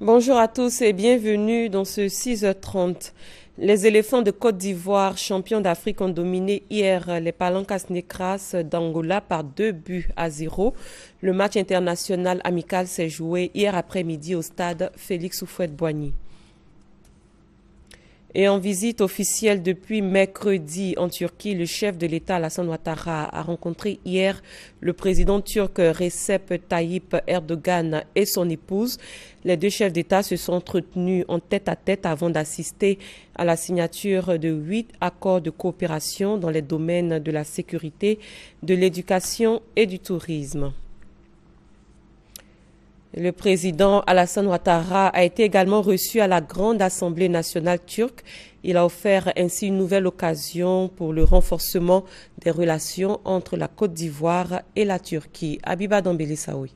Bonjour à tous et bienvenue dans ce 6h30. Les éléphants de Côte d'Ivoire, champions d'Afrique, ont dominé hier les Palancas Negras d'Angola par 2-0. Le match international amical s'est joué hier après-midi au stade Félix Houphouët-Boigny. Et en visite officielle depuis mercredi en Turquie, le chef de l'État Alassane Ouattara a rencontré hier le président turc Recep Tayyip Erdogan et son épouse. Les deux chefs d'État se sont entretenus en tête-à-tête avant d'assister à la signature de 8 accords de coopération dans les domaines de la sécurité, de l'éducation et du tourisme. Le président Alassane Ouattara a été également reçu à la Grande Assemblée nationale turque. Il a offert ainsi une nouvelle occasion pour le renforcement des relations entre la Côte d'Ivoire et la Turquie. Habiba Dambélé Saoui.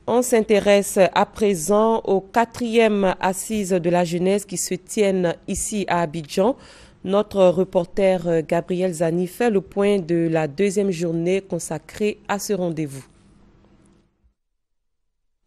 On s'intéresse à présent aux 4e assises de la jeunesse qui se tiennent ici à Abidjan. Notre reporter Gabriel Zani fait le point de la 2e journée consacrée à ce rendez-vous.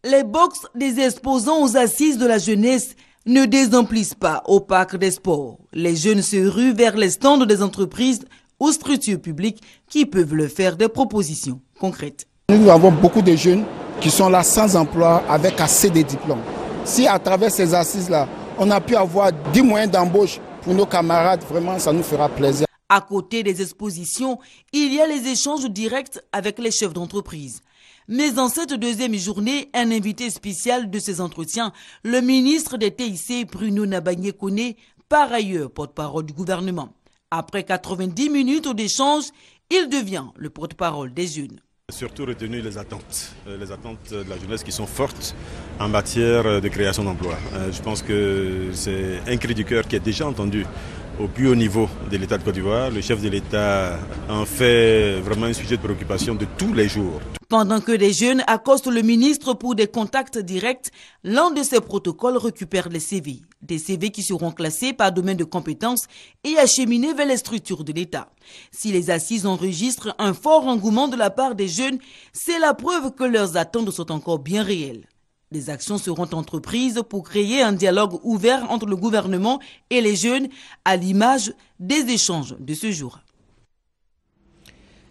Les box des exposants aux assises de la jeunesse ne désemplissent pas au parc des sports. Les jeunes se ruent vers les stands des entreprises ou structures publiques qui peuvent leur faire des propositions concrètes. Nous avons beaucoup de jeunes qui sont là sans emploi avec assez de diplômes. Si à travers ces assises-là, on a pu avoir 10 moyens d'embauche pour nos camarades, vraiment, ça nous fera plaisir. À côté des expositions, il y a les échanges directs avec les chefs d'entreprise. Mais en cette 2e journée, un invité spécial de ces entretiens, le ministre des TIC, Bruno Nabagné-Koné, par ailleurs porte-parole du gouvernement. Après 90 minutes d'échange, il devient le porte-parole des jeunes. Surtout retenu les attentes de la jeunesse qui sont fortes en matière de création d'emplois. Je pense que c'est un cri du cœur qui est déjà entendu au plus haut niveau de l'État de Côte d'Ivoire. Le chef de l'État en fait vraiment un sujet de préoccupation de tous les jours. Pendant que les jeunes accostent le ministre pour des contacts directs, l'un de ces protocoles récupère les CV. Des CV qui seront classés par domaine de compétences et acheminés vers les structures de l'État. Si les assises enregistrent un fort engouement de la part des jeunes, c'est la preuve que leurs attentes sont encore bien réelles. Des actions seront entreprises pour créer un dialogue ouvert entre le gouvernement et les jeunes, à l'image des échanges de ce jour.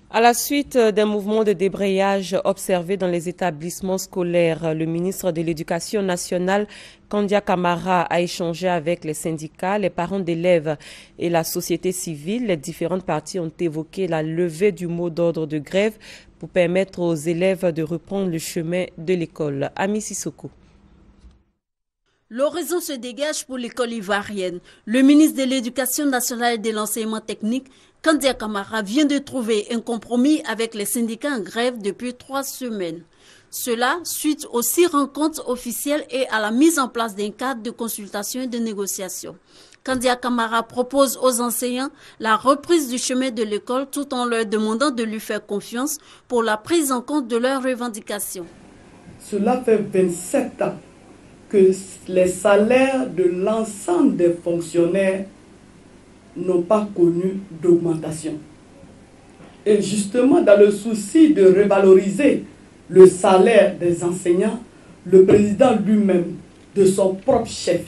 À la suite des mouvements de débrayage observés dans les établissements scolaires, le ministre de l'Éducation nationale, Kandia Camara, a échangé avec les syndicats, les parents d'élèves et la société civile. Les différentes parties ont évoqué la levée du mot d'ordre de grève pour permettre aux élèves de reprendre le chemin de l'école. Ami Sissoko. L'horizon se dégage pour l'école ivoirienne. Le ministre de l'Éducation nationale et de l'enseignement technique, Kandia Camara, vient de trouver un compromis avec les syndicats en grève depuis 3 semaines. Cela suite aux 6 rencontres officielles et à la mise en place d'un cadre de consultation et de négociation. Kandia Camara propose aux enseignants la reprise du chemin de l'école tout en leur demandant de lui faire confiance pour la prise en compte de leurs revendications. Cela fait 27 ans que les salaires de l'ensemble des fonctionnaires n'ont pas connu d'augmentation. Et justement, dans le souci de revaloriser le salaire des enseignants, le président lui-même, de son propre chef,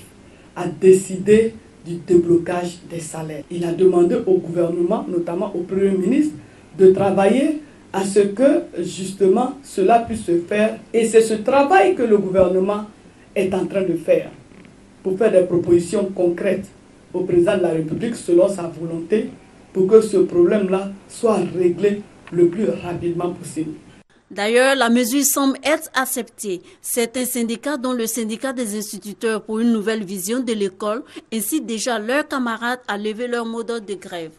a décidé du déblocage des salaires. Il a demandé au gouvernement, notamment au Premier ministre, de travailler à ce que justement cela puisse se faire. Et c'est ce travail que le gouvernement est en train de faire pour faire des propositions concrètes au président de la République selon sa volonté pour que ce problème-là soit réglé le plus rapidement possible. D'ailleurs, la mesure semble être acceptée. Certains syndicats, dont le syndicat des instituteurs pour une nouvelle vision de l'école, incitent déjà leurs camarades à lever leur mot d'ordre de grève.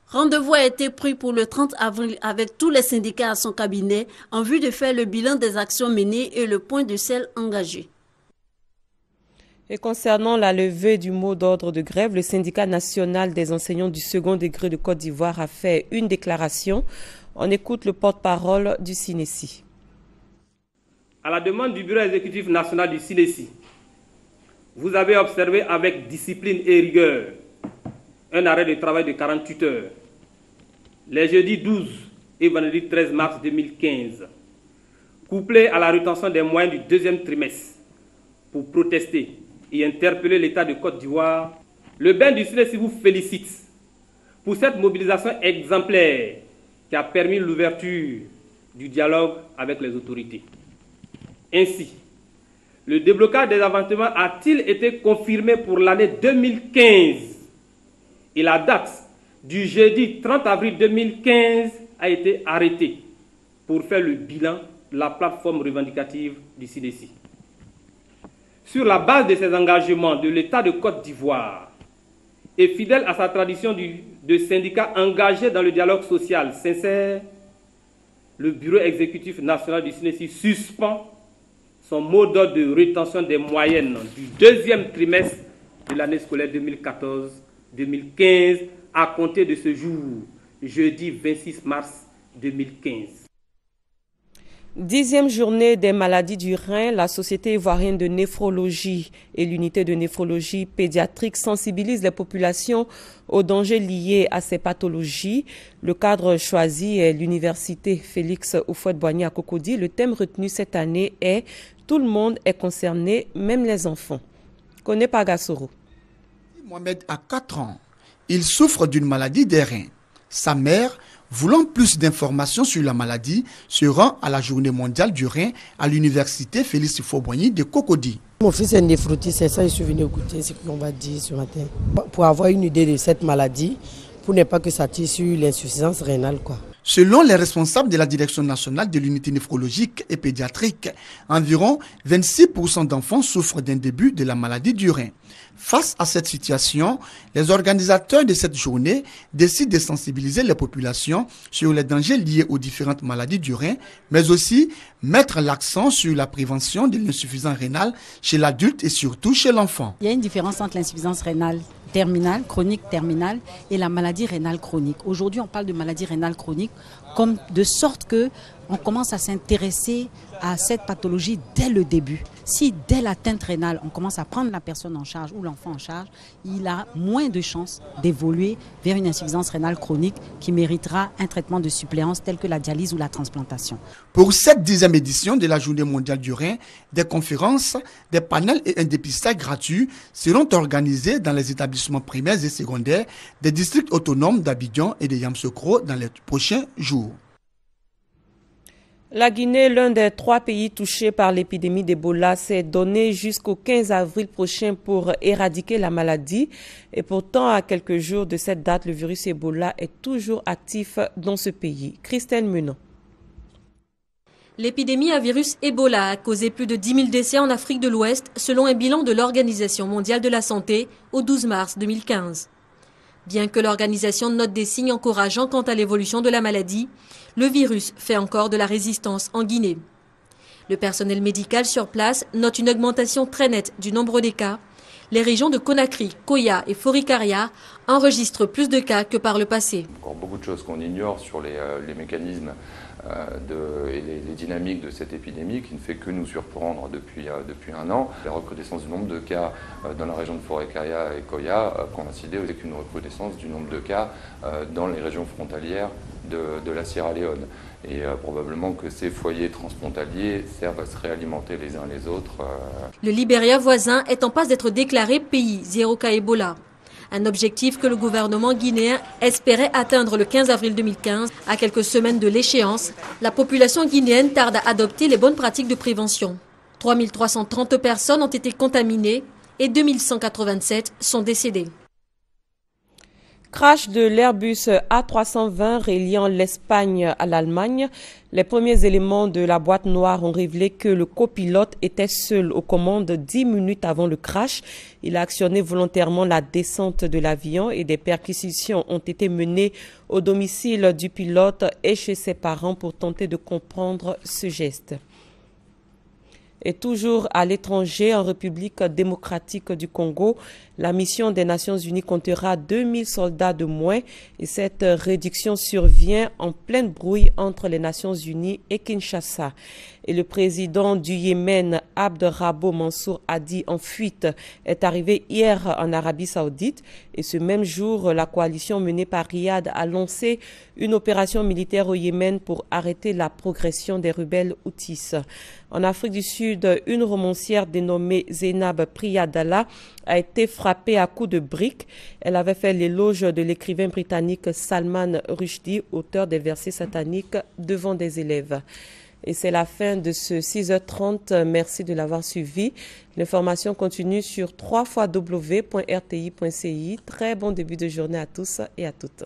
Rendez-vous a été pris pour le 30 avril avec tous les syndicats à son cabinet en vue de faire le bilan des actions menées et le point de celles engagées. Et concernant la levée du mot d'ordre de grève, le syndicat national des enseignants du second degré de Côte d'Ivoire a fait une déclaration. On écoute le porte-parole du SYNESI. À la demande du Bureau exécutif national du SYNESI, vous avez observé avec discipline et rigueur un arrêt de travail de 48 heures les jeudis 12 et vendredi 13 mars 2015 couplée à la rétention des moyens du deuxième trimestre pour protester et interpeller l'État de Côte d'Ivoire, le bain du Silesi vous félicite pour cette mobilisation exemplaire qui a permis l'ouverture du dialogue avec les autorités. Ainsi, le déblocage des avantagements a-t-il été confirmé pour l'année 2015 et la date du jeudi 30 avril 2015 a été arrêtée pour faire le bilan de la plateforme revendicative du Silesi. Sur la base de ces engagements de l'État de Côte d'Ivoire et fidèle à sa tradition de syndicats engagés dans le dialogue social sincère, le Bureau exécutif national du Silesi suspend son mot d'ordre de rétention des moyennes du deuxième trimestre de l'année scolaire 2014-2015 à compter de ce jour, jeudi 26 mars 2015. 10e journée des maladies du rein, la Société ivoirienne de néphrologie et l'unité de néphrologie pédiatrique sensibilisent les populations aux dangers liés à ces pathologies. Le cadre choisi est l'université Félix Houphouët-Boigny à Cocody. Le thème retenu cette année est « Tout le monde est concerné, même les enfants ». Kone Pagassoro. Mohamed a 4 ans. Il souffre d'une maladie des reins. Sa mère, voulant plus d'informations sur la maladie, se rend à la journée mondiale du rein à l'université Félix Houphouët-Boigny de Cocody. Mon fils est néphrotique, c'est ça que je suis venu écouter ce qu'on va dire ce matin. Pour avoir une idée de cette maladie, pour ne pas que ça tire sur l'insuffisance rénale, quoi. Selon les responsables de la direction nationale de l'unité néphrologique et pédiatrique, environ 26% d'enfants souffrent d'un début de la maladie du rein. Face à cette situation, les organisateurs de cette journée décident de sensibiliser les populations sur les dangers liés aux différentes maladies du rein, mais aussi mettre l'accent sur la prévention de l'insuffisance rénale chez l'adulte et surtout chez l'enfant. Il y a une différence entre l'insuffisance rénale terminale, chronique terminale, et la maladie rénale chronique. Aujourd'hui, on parle de maladie rénale chronique comme de sorte que on commence à s'intéresser à cette pathologie dès le début. Si dès l'atteinte rénale, on commence à prendre la personne en charge ou l'enfant en charge, il a moins de chances d'évoluer vers une insuffisance rénale chronique qui méritera un traitement de suppléance tel que la dialyse ou la transplantation. Pour cette 10e édition de la Journée mondiale du rein, des conférences, des panels et un dépistage gratuit seront organisés dans les établissements primaires et secondaires des districts autonomes d'Abidjan et de Yamoussoukro dans les prochains jours. La Guinée, l'un des 3 pays touchés par l'épidémie d'Ebola, s'est donné jusqu'au 15 avril prochain pour éradiquer la maladie. Et pourtant, à quelques jours de cette date, le virus Ebola est toujours actif dans ce pays. Christine Menon. L'épidémie à virus Ebola a causé plus de 10 000 décès en Afrique de l'Ouest, selon un bilan de l'Organisation mondiale de la santé au 12 mars 2015. Bien que l'organisation note des signes encourageants quant à l'évolution de la maladie, le virus fait encore de la résistance en Guinée. Le personnel médical sur place note une augmentation très nette du nombre des cas. Les régions de Conakry, Koya et Forikaria enregistrent plus de cas que par le passé. Encore beaucoup de choses qu'on ignore sur les mécanismes et les dynamiques de cette épidémie qui ne fait que nous surprendre depuis un an. La recrudescence du nombre de cas dans la région de Forikaria et Koya a coïncidé avec une recrudescence du nombre de cas dans les régions frontalières de la Sierra Leone. Et probablement que ces foyers transfrontaliers servent à se réalimenter les uns les autres. Le Libéria voisin est en passe d'être déclaré pays zéro cas Ebola. Un objectif que le gouvernement guinéen espérait atteindre le 15 avril 2015. À quelques semaines de l'échéance, la population guinéenne tarde à adopter les bonnes pratiques de prévention. 3 330 personnes ont été contaminées et 2 187 sont décédées. Crash de l'Airbus A320 reliant l'Espagne à l'Allemagne. Les premiers éléments de la boîte noire ont révélé que le copilote était seul aux commandes 10 minutes avant le crash. Il a actionné volontairement la descente de l'avion et des perquisitions ont été menées au domicile du pilote et chez ses parents pour tenter de comprendre ce geste. Et toujours à l'étranger, en République démocratique du Congo, la mission des Nations Unies comptera 2000 soldats de moins et cette réduction survient en pleine brouille entre les Nations Unies et Kinshasa. Et le président du Yémen, Abd Rabo Mansour Hadi, en fuite, est arrivé hier en Arabie Saoudite. Et ce même jour, la coalition menée par Riyad a lancé une opération militaire au Yémen pour arrêter la progression des rebelles houthis. En Afrique du Sud, une romancière dénommée Zainab Priyadalla a été frappée à coups de briques. Elle avait fait l'éloge de l'écrivain britannique Salman Rushdie, auteur des versets sataniques, devant des élèves. Et c'est la fin de ce 6h30. Merci de l'avoir suivi. L'information continue sur www.rti.ci. Très bon début de journée à tous et à toutes.